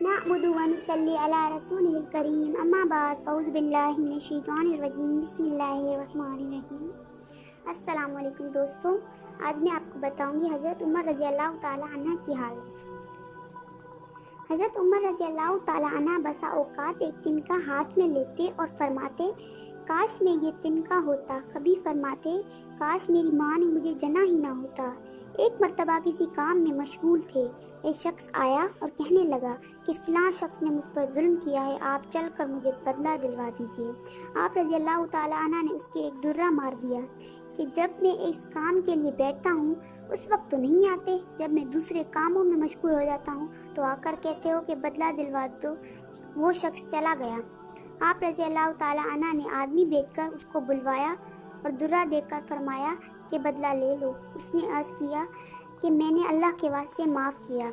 नअ्बुदु व नुसल्ली अला रसूलिल करीम अम्मा बाद अऊज़ु बिल्लाहि मिनश शैतानिर रजीम बिस्मिल्लाहिर रहमानिर रहीम। अस्सलाम वालेकुम दोस्तों, आज मैं आपको बताऊंगी हज़रत उमर रज़ी अल्लाह ताला अन्हा की हालत। हज़रत उमर रज़ी अल्लाह ताला अन्हा बसा औकात एक तिनका हाथ में लेते और फरमाते, काश मैं ये तिनका होता। कभी फरमाते, काश मेरी माँ ने मुझे जना ही ना होता। एक मर्तबा किसी काम में मशगूल थे, एक शख्स आया और कहने लगा कि फ़लाँ शख्स ने मुझ पर जुल्म किया है, आप चल कर मुझे बदला दिलवा दीजिए। आप रज़ी अल्लाह ताला अन्हा ने उसके एक दुर्रा मार दिया कि जब मैं इस काम के लिए बैठता हूँ उस वक्त तो नहीं आते, जब मैं दूसरे कामों में मशगूल हो जाता हूँ तो आकर कहते हो कि बदला दिलवा दो। वो शख्स चला गया। आप रज़ी अल्लाह ताला अन्हा ने आदमी भेजकर उसको बुलवाया और दुर्रा देकर फरमाया कि बदला ले लो। उसने अर्ज़ किया कि मैंने अल्लाह के वास्ते माफ़ किया।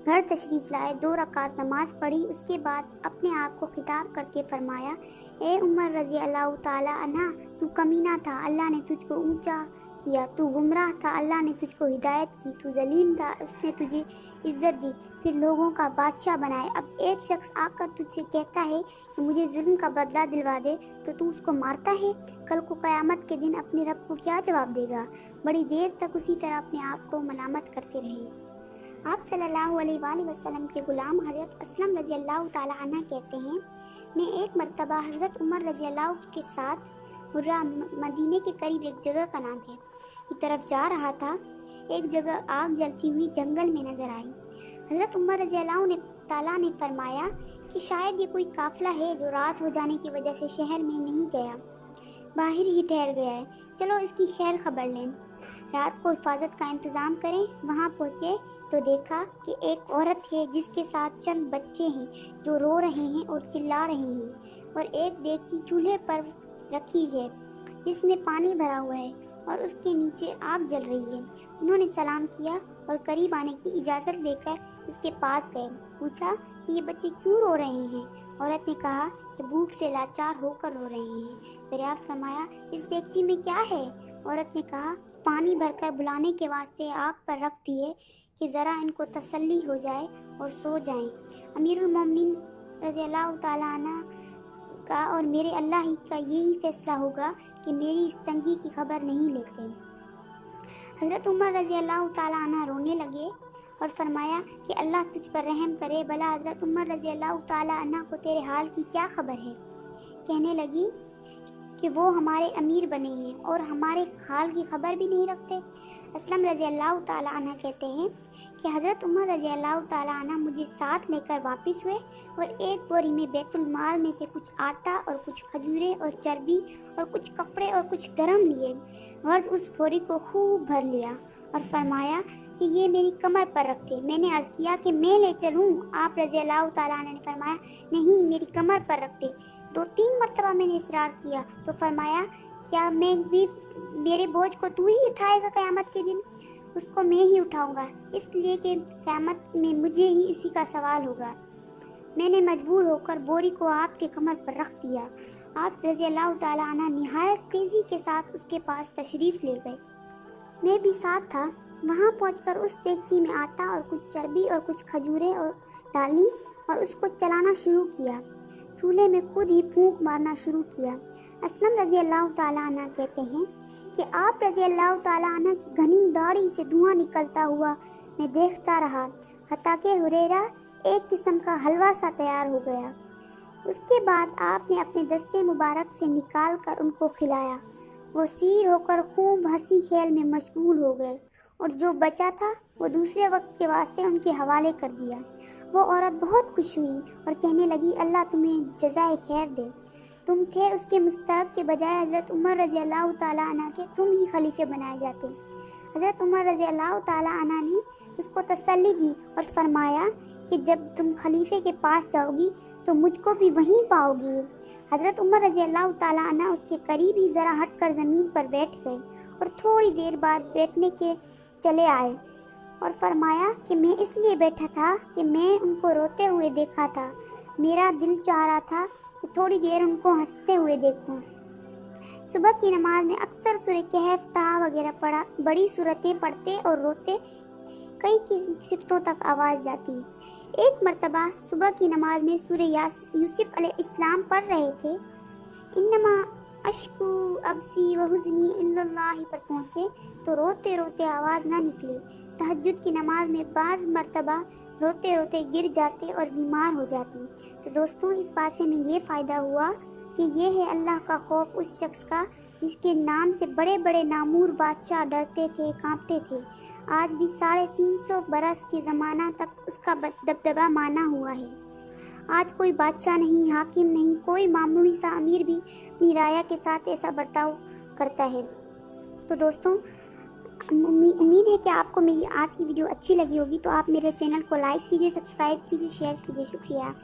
घर तशरीफ़ लाए, 2 रकात नमाज पढ़ी। उसके बाद अपने आप को खिताब करके फरमाया, ए उमर रज़ी अल्लाह ताला अन्हा, तू कमीना था, अल्लाह ने तुझको ऊंचा किया। तू गुमराह था, अल्लाह ने तुझको हिदायत की। तू ज़लीम था, उसने तुझे इज़्ज़त दी, फिर लोगों का बादशाह बनाए। अब एक शख्स आकर तुझसे कहता है कि मुझे जुल्म का बदला दिलवा दे, तो तू उसको मारता है। कल को क़यामत के दिन अपने रब को क्या जवाब देगा? बड़ी देर तक उसी तरह अपने आप को मलामत करते रहे। आप सल्लल्लाहु अलैहि वसल्लम के ग़ुलाम हज़रत असलम रज़ी अल्लाह ताला अन्हा कहते हैं, मैं एक मर्तबा हज़रत उमर रज़ी अल्लाह के साथ मुर्रा मदीने के करीब एक जगह का नाम है की तरफ जा रहा था। एक जगह आग जलती हुई जंगल में नजर आई। हज़रत उमर रज़ी अल्लाह ताला ने फरमाया कि शायद ये कोई काफ़िला है जो रात हो जाने की वजह से शहर में नहीं गया, बाहर ही ठहर गया है। चलो इसकी खैर खबर लें, रात को हिफाजत का इंतज़ाम करें। वहाँ पहुँचे तो देखा कि एक औरत है जिसके साथ चंद बच्चे हैं जो रो रहे हैं और चिल्ला रहे हैं, और एक देगची चूल्हे पर रखी है जिसमें पानी भरा हुआ है और उसके नीचे आग जल रही है। उन्होंने सलाम किया और करीब आने की इजाज़त देकर उसके पास गए। पूछा कि ये बच्चे क्यों रो रहे हैं? औरत ने कहा कि भूख से लाचार होकर रो रहे हैं। दरियाफ्त फरमाया, इस देगची में क्या है? औरत ने कहा, पानी भरकर बुलाने के वास्ते आग पर रख दिए कि ज़रा इनको तसल्ली हो जाए और सो जाएं। अमीरुल मोमिनीन रज़ी अल्लाह ताला अन्हा का और मेरे अल्लाह ही का यही फैसला होगा कि मेरी इस तंगी की खबर नहीं लेते। हज़रत उमर रज़ी अल्लाह ताला अन्हा रोने लगे और फरमाया कि अल्लाह तुझ पर रहम करे। भला हज़रत उमर रज़ी अल्लाह ताला अन्हा को तेरे हाल की क्या खबर है? कहने लगी कि वो हमारे अमीर बने हैं और हमारे हाल की खबर भी नहीं रखते। असलम रज़ी अल्लाह ताला अन्हा कहते हैं कि हज़रत उमर रज़ी अल्लाह ताला अन्हा मुझे साथ लेकर वापस हुए और एक बोरी में बैतुल माल में से कुछ आटा और कुछ खजूरें और चर्बी और कुछ कपड़े और कुछ दरम लिए। गर्ज उस बोरी को खूब भर लिया और फरमाया कि ये मेरी कमर पर रख दे। मैंने अर्ज़ किया कि मैं ले चलूँ? आप रज़ी अल्लाह ताला अन्हा ने फरमाया, नहीं, मेरी कमर पर रख दे। 2-3 मरतबा मैंने इसरार किया तो फरमाया, क्या मैं भी मेरे बोझ को तू ही उठाएगा क़यामत के दिन? उसको मैं ही उठाऊंगा, इसलिए कि क़यामत में मुझे ही इसी का सवाल होगा। मैंने मजबूर होकर बोरी को आपके कमर पर रख दिया। आप रज़ी अल्लाह ताला अन्हा निहायत तेज़ी के साथ उसके पास तशरीफ़ ले गए। मैं भी साथ था। वहाँ पहुँचकर उस देगची में आटा और कुछ चर्बी और कुछ खजूरें और डाली और उसको चलाना शुरू किया। चूल्हे में खुद ही फूंक मारना शुरू किया। असलम रज़ी अल्लाह ताला अन्हा कहते हैं कि आप रज़ी अल्लाह ताला अन्हा की घनी दाढ़ी से धुआं निकलता हुआ मैं देखता रहा, हत्ता कि हुरैरा एक किस्म का हलवा सा तैयार हो गया। उसके बाद आपने अपने दस्ते मुबारक से निकाल कर उनको खिलाया। वो सीर होकर खूब हंसी खेल में मशगूल हो गए और जो बचा था वो दूसरे वक्त के वास्ते उनके हवाले कर दिया। वो औरत बहुत खुश हुई और कहने लगी, अल्लाह तुम्हें जज़ाए खैर दे। तुम थे उसके मुस्तहक़ के बजाय हज़रत उमर रज़ी अल्लाह ताला अन्हा के तुम ही खलीफे बनाए जाते। हज़रत उमर रज़ी अल्लाह ताला अन्हा ने उसको तसल्ली दी और फरमाया कि जब तुम खलीफे के पास जाओगी तो मुझको भी वहीं पाओगी। हज़रत उमर रज़ी अल्लाह ताला अन्हा उसके करीब ही ज़रा हटकर ज़मीन पर बैठ गए और थोड़ी देर बाद बैठने के चले आए और फरमाया कि मैं इसलिए बैठा था कि मैं उनको रोते हुए देखा था। मेरा दिल चाह रहा था कि थोड़ी देर उनको हंसते हुए देखूं। सुबह की नमाज में अक्सर सूरह कहफ, ताहा वगैरह पढ़ा। बड़ी सूरतें पढ़ते और रोते कई की सिफ्तों तक आवाज़ जाती। ایک مرتبہ صبح کی نماز میں سورہ یوسف علیہ السلام پڑھ رہے تھے۔ انما اشکو ابسی و حزنی اللہ پر پہنچے تو روتے روتے آواز نہ نکلے۔ تہجد کی نماز میں بعض مرتبہ روتے روتے گر جاتے اور بیمار ہو جاتے۔ تو دوستوں، اس بات سے ہمیں یہ فائدہ ہوا کہ یہ ہے اللہ کا خوف اس شخص کا جس کے نام سے بڑے بڑے نامور بادشاہ ڈرتے تھے، کانپتے تھے۔ آج بھی 350 برس کے زمانہ تک اس کا دبدبہ مانا ہوا ہے۔ آج کوئی بادشاہ نہیں، حاکم نہیں، کوئی معمولی سا امیر بھی اپنی رعایا کے ساتھ ایسا برتاؤ کرتا ہے۔ تو دوستوں، امید ہے کہ آپ کو میری آج کی ویڈیو اچھی لگی ہوگی، تو آپ میرے چینل کو لائک کیجیے، سبسکرائب کیجیے، شیئر کیجیے۔ شکریہ۔